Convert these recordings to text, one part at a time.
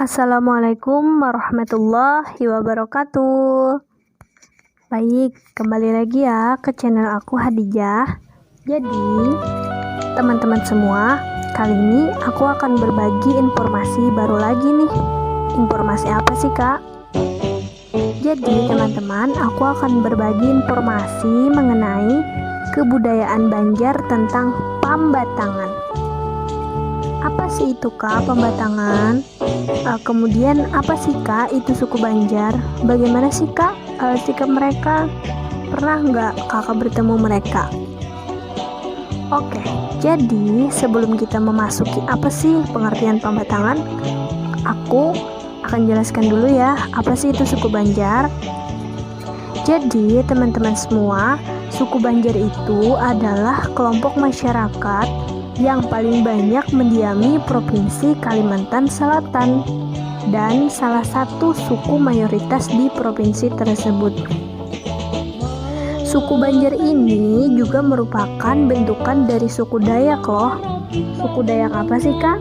Assalamualaikum warahmatullahi wabarakatuh. Baik, kembali lagi ya ke channel aku Hadijah. Jadi, teman-teman semua, kali ini aku akan berbagi informasi baru lagi nih. Informasi apa sih, Kak? Jadi, teman-teman, aku akan berbagi informasi mengenai kebudayaan Banjar tentang Pambatangan. Apa sih itu, Kak, Pambatangan? Kemudian apa sih, Kak, itu suku Banjar? Bagaimana sih, Kak, sikap mereka? Pernah nggak Kakak bertemu mereka? Oke, jadi sebelum kita memasuki apa sih pengertian Pambatangan, aku akan jelaskan dulu ya apa sih itu suku Banjar. Jadi teman-teman semua, suku Banjar itu adalah kelompok masyarakat yang paling banyak mendiami Provinsi Kalimantan Selatan dan salah satu suku mayoritas di provinsi tersebut. Suku Banjar ini juga merupakan bentukan dari suku Dayak loh. Suku Dayak apa sih, Kak?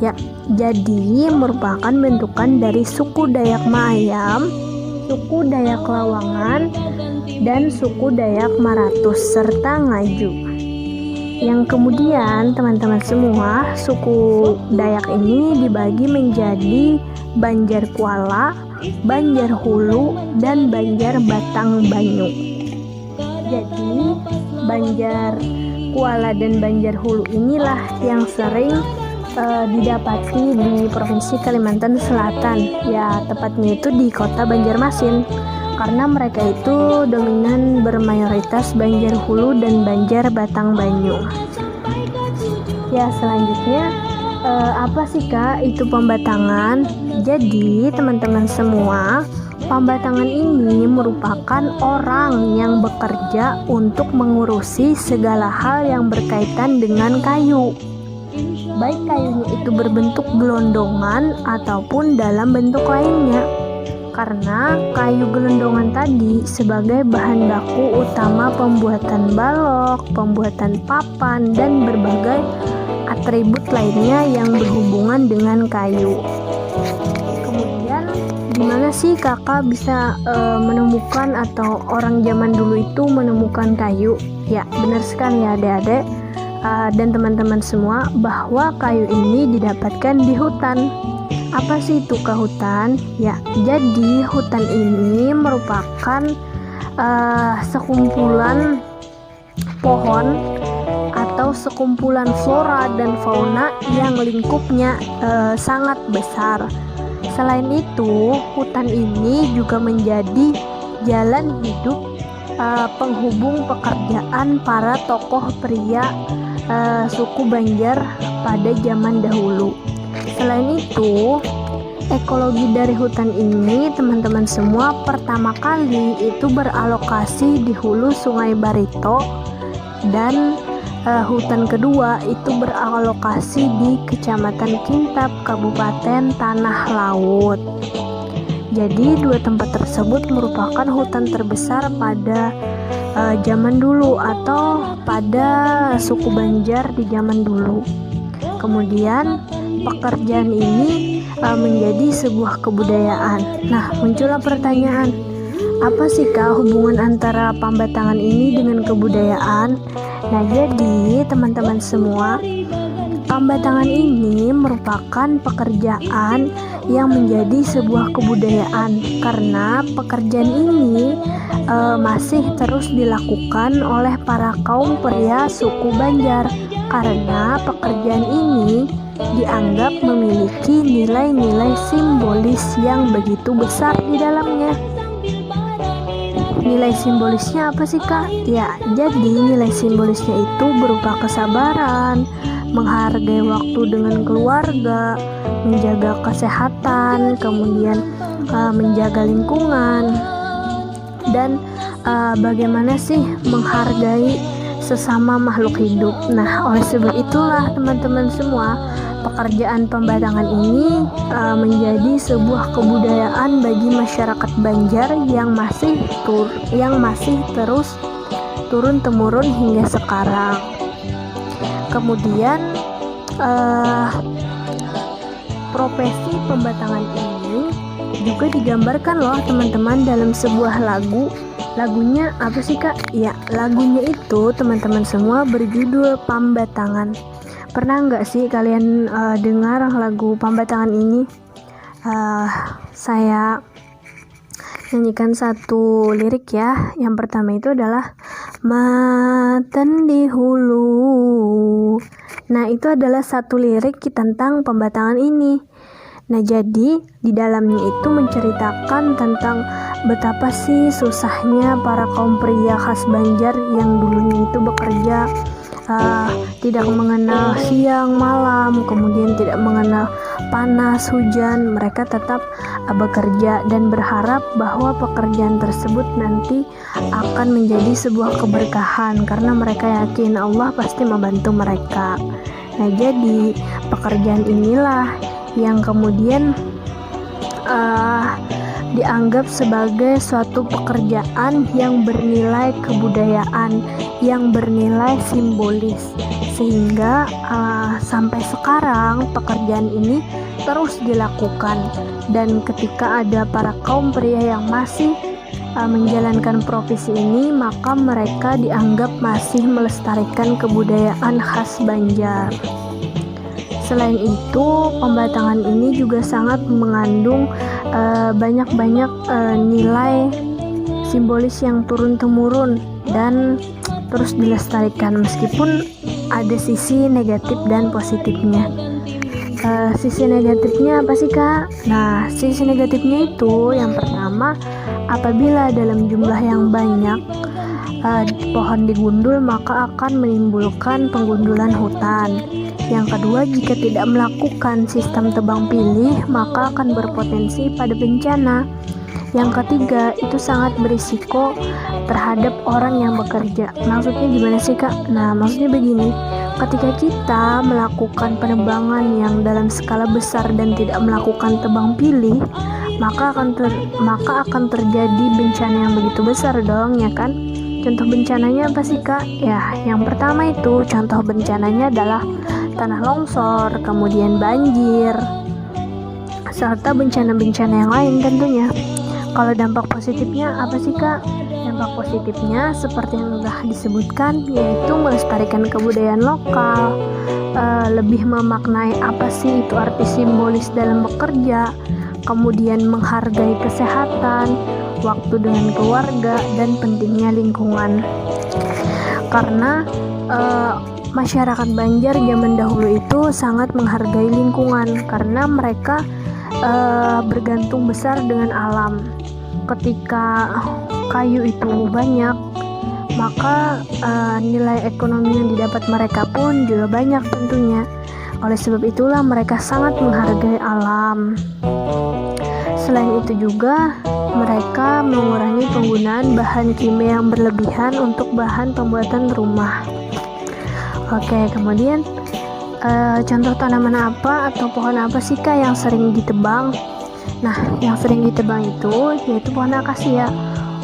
Ya, jadi merupakan bentukan dari suku Dayak Mayam, suku Dayak Lawangan, dan suku Dayak Maratus serta Ngaju. Yang kemudian teman-teman semua, suku Dayak ini dibagi menjadi Banjar Kuala, Banjar Hulu, dan Banjar Batang Banyu. Jadi Banjar Kuala dan Banjar Hulu inilah yang sering didapati di Provinsi Kalimantan Selatan. Ya, tepatnya itu di kota Banjarmasin. Karena mereka itu dominan bermayoritas Banjar Hulu dan Banjar Batang Banyu. Ya, selanjutnya apa sih, Kak, itu Pambatangan? Jadi teman-teman semua, Pambatangan ini merupakan orang yang bekerja untuk mengurusi segala hal yang berkaitan dengan kayu, baik kayunya itu berbentuk gelondongan ataupun dalam bentuk lainnya. Karena kayu gelondongan tadi sebagai bahan baku utama pembuatan balok, pembuatan papan, dan berbagai atribut lainnya yang berhubungan dengan kayu. Kemudian, gimana sih Kakak bisa menemukan atau orang zaman dulu itu menemukan kayu? Ya, benar sekali ya adik-adik dan teman-teman semua, bahwa kayu ini didapatkan di hutan. Apa sih itu, Kak, hutan? Ya, jadi hutan ini merupakan sekumpulan pohon atau sekumpulan flora dan fauna yang lingkupnya sangat besar. Selain itu, hutan ini juga menjadi jalan hidup penghubung pekerjaan para tokoh pria suku Banjar pada zaman dahulu. Selain itu, ekologi dari hutan ini, teman-teman semua, pertama kali itu beralokasi di hulu Sungai Barito, dan hutan kedua itu beralokasi di Kecamatan Kintab, Kabupaten Tanah Laut. Jadi dua tempat tersebut merupakan hutan terbesar pada zaman dulu atau pada suku Banjar di zaman dulu. Kemudian pekerjaan ini menjadi sebuah kebudayaan. Nah, muncullah pertanyaan, apa sih, Kak, hubungan antara Pambatangan ini dengan kebudayaan? Nah, jadi teman-teman semua, Pambatangan ini merupakan pekerjaan yang menjadi sebuah kebudayaan karena pekerjaan ini masih terus dilakukan oleh para kaum pria suku Banjar karena pekerjaan ini dianggap memiliki nilai-nilai simbolis yang begitu besar di dalamnya. Nilai simbolisnya apa sih, Kak? Ya, jadi nilai simbolisnya itu berupa kesabaran, menghargai waktu dengan keluarga, menjaga kesehatan, kemudian menjaga lingkungan, dan bagaimana sih menghargai sesama makhluk hidup. Nah, oleh sebab itulah teman-teman semua, pekerjaan Pambatangan ini menjadi sebuah kebudayaan bagi masyarakat Banjar yang masih terus turun temurun hingga sekarang. Kemudian Profesi pembatangan ini juga digambarkan loh teman-teman dalam sebuah lagu. Lagunya apa sih Kak? Ya, lagunya itu teman-teman semua berjudul Pambatangan. Pernah nggak sih kalian dengar lagu Pambatangan ini? Saya nyanyikan satu lirik ya. Yang pertama itu adalah Maten di hulu. Nah, itu adalah satu lirik tentang pembatangan ini. Nah, jadi di dalamnya itu menceritakan tentang betapa sih susahnya para kaum pria khas Banjar yang dulunya itu bekerja tidak mengenal siang malam, kemudian tidak mengenal panas hujan. Mereka tetap bekerja dan berharap bahwa pekerjaan tersebut nanti akan menjadi sebuah keberkahan karena mereka yakin Allah pasti membantu mereka. Nah, jadi pekerjaan inilah yang kemudian dianggap sebagai suatu pekerjaan yang bernilai kebudayaan, yang bernilai simbolis, sehingga sampai sekarang pekerjaan ini terus dilakukan. Dan ketika ada para kaum pria yang masih menjalankan profesi ini, maka mereka dianggap masih melestarikan kebudayaan khas Banjar. Selain itu, pembatangan ini juga sangat mengandung banyak-banyak nilai simbolis yang turun-temurun dan terus dilestarikan, meskipun ada sisi negatif dan positifnya. Sisi negatifnya apa sih Kak? Nah, sisi negatifnya itu yang pertama, apabila dalam jumlah yang banyak pohon digundul, maka akan menimbulkan penggundulan hutan. Yang kedua, jika tidak melakukan sistem tebang pilih, maka akan berpotensi pada bencana. Yang ketiga, itu sangat berisiko terhadap orang yang bekerja. Maksudnya gimana sih Kak? Nah, maksudnya begini, ketika kita melakukan penebangan yang dalam skala besar dan tidak melakukan tebang pilih, maka akan terjadi bencana yang begitu besar dong, ya kan? Contoh bencananya apa sih Kak? Ya, yang pertama itu contoh bencananya adalah tanah longsor, kemudian banjir, serta bencana-bencana yang lain tentunya. Kalau dampak positifnya apa sih Kak? Dampak positifnya seperti yang sudah disebutkan, yaitu melestarikan kebudayaan lokal, lebih memaknai apa sih itu arti simbolis dalam bekerja, kemudian menghargai kesehatan, waktu dengan keluarga, dan pentingnya lingkungan. Karena masyarakat Banjar zaman dahulu itu sangat menghargai lingkungan karena mereka bergantung besar dengan alam. Ketika kayu itu banyak, maka nilai ekonomi yang didapat mereka pun juga banyak tentunya. Oleh sebab itulah mereka sangat menghargai alam. Selain itu juga mereka mengurangi penggunaan bahan kimia yang berlebihan untuk bahan pembuatan rumah. Oke, kemudian contoh tanaman apa atau pohon apa sih Kak yang sering ditebang? Nah, yang sering ditebang itu yaitu pohon akasia.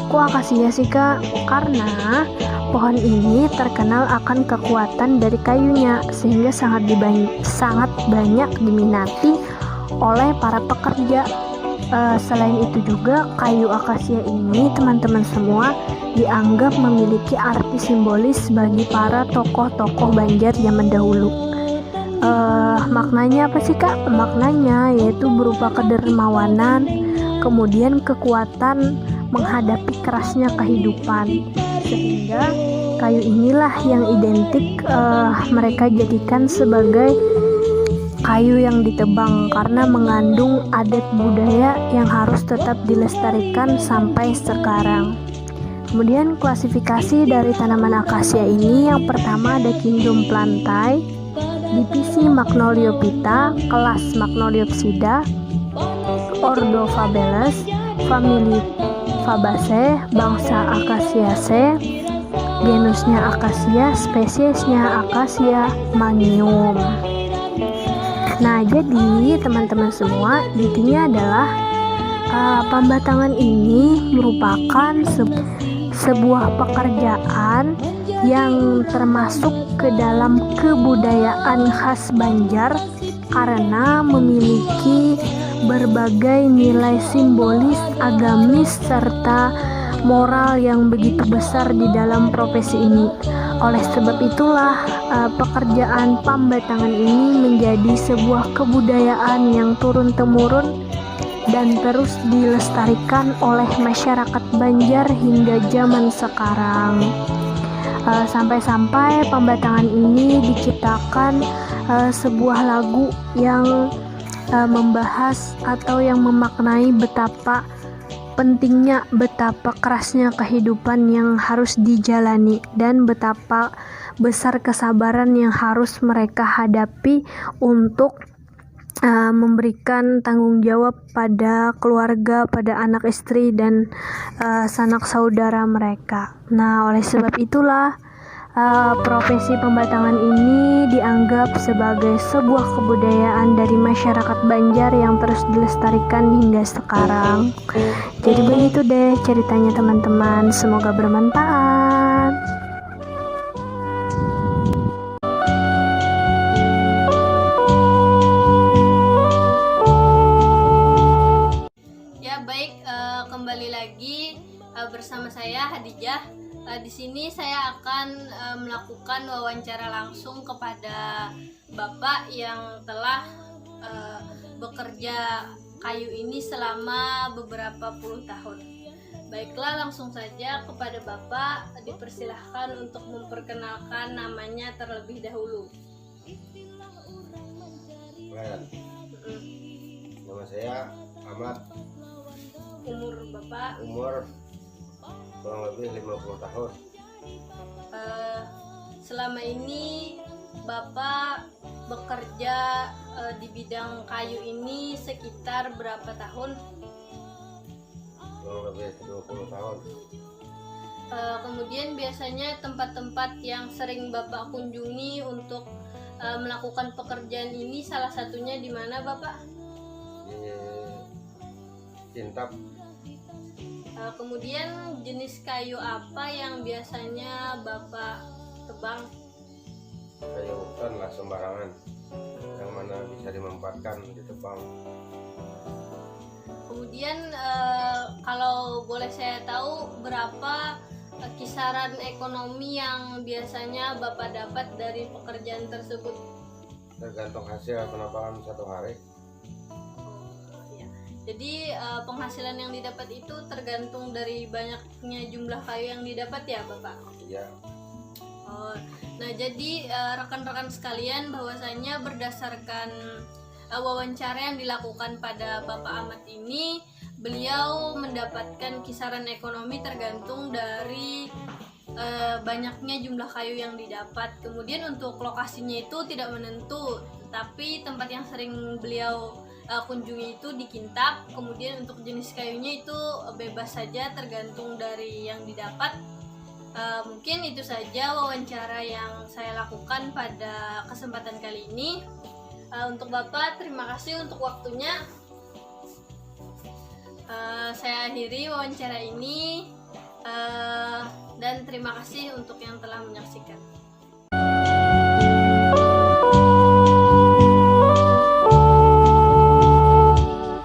Kok akasia sih Kak? Karena pohon ini terkenal akan kekuatan dari kayunya, sehingga sangat banyak diminati oleh para pekerja. Selain itu juga kayu akasia ini teman-teman semua dianggap memiliki arti simbolis bagi para tokoh-tokoh Banjar zaman dahulu. Maknanya apa sih Kak? Maknanya yaitu berupa kedermawanan, kemudian kekuatan menghadapi kerasnya kehidupan, sehingga kayu inilah yang identik mereka jadikan sebagai kayu yang ditebang karena mengandung adat budaya yang harus tetap dilestarikan sampai sekarang. Kemudian klasifikasi dari tanaman akasia ini, yang pertama ada kingdom plantae, divisi Magnoliophyta, kelas Magnoliopsida, ordo Fabaceae, famili Fabaceae, bangsa Acaciaceae, genusnya Acacia, spesiesnya Acacia magnium. Nah, jadi teman-teman semua, intinya adalah pembatangan ini merupakan sebuah pekerjaan yang termasuk ke dalam kebudayaan khas Banjar karena memiliki berbagai nilai simbolis, agamis, serta moral yang begitu besar di dalam profesi ini. Oleh sebab itulah pekerjaan pambatangan ini menjadi sebuah kebudayaan yang turun-temurun dan terus dilestarikan oleh masyarakat Banjar hingga zaman sekarang. Sampai-sampai pambatangan ini diciptakan sebuah lagu yang membahas atau yang memaknai betapa pentingnya, betapa kerasnya kehidupan yang harus dijalani, dan betapa besar kesabaran yang harus mereka hadapi untuk memberikan tanggung jawab pada keluarga, pada anak istri dan sanak saudara mereka. Nah, oleh sebab itulah profesi pembatangan ini dianggap sebagai sebuah kebudayaan dari masyarakat Banjar yang terus dilestarikan hingga sekarang. Jadi begitu deh ceritanya teman-teman, semoga bermanfaat. Kembali lagi bersama saya Hadijah. Di sini saya akan melakukan wawancara langsung kepada Bapak yang telah bekerja kayu ini selama beberapa puluh tahun. Baiklah, langsung saja kepada Bapak dipersilahkan untuk memperkenalkan namanya terlebih dahulu. Nama saya Ahmad. Umur Bapak? Umur kurang lebih 50 tahun. Selama ini Bapak bekerja di bidang kayu ini sekitar berapa tahun? Kurang lebih 20 tahun. Kemudian biasanya tempat-tempat yang sering Bapak kunjungi untuk melakukan pekerjaan ini salah satunya di mana, Bapak? Di Kintab. Kemudian jenis kayu apa yang biasanya Bapak tebang? Kayu hutan lah sembarangan, yang mana bisa dimanfaatkan ditebang. Kemudian kalau boleh saya tahu berapa kisaran ekonomi yang biasanya Bapak dapat dari pekerjaan tersebut? Tergantung hasil penambangan satu hari. Jadi penghasilan yang didapat itu tergantung dari banyaknya jumlah kayu yang didapat ya Bapak? Iya. Nah jadi rekan-rekan sekalian, bahwasanya berdasarkan wawancara yang dilakukan pada Bapak Ahmad ini, beliau mendapatkan kisaran ekonomi tergantung dari banyaknya jumlah kayu yang didapat. Kemudian untuk lokasinya itu tidak menentu, tapi tempat yang sering beliau kunjungi itu di Kintab. Kemudian untuk jenis kayunya itu bebas saja tergantung dari yang didapat. Mungkin itu saja wawancara yang saya lakukan pada kesempatan kali ini. Untuk Bapak, terima kasih untuk waktunya. Saya akhiri wawancara ini dan terima kasih untuk yang telah menyaksikan.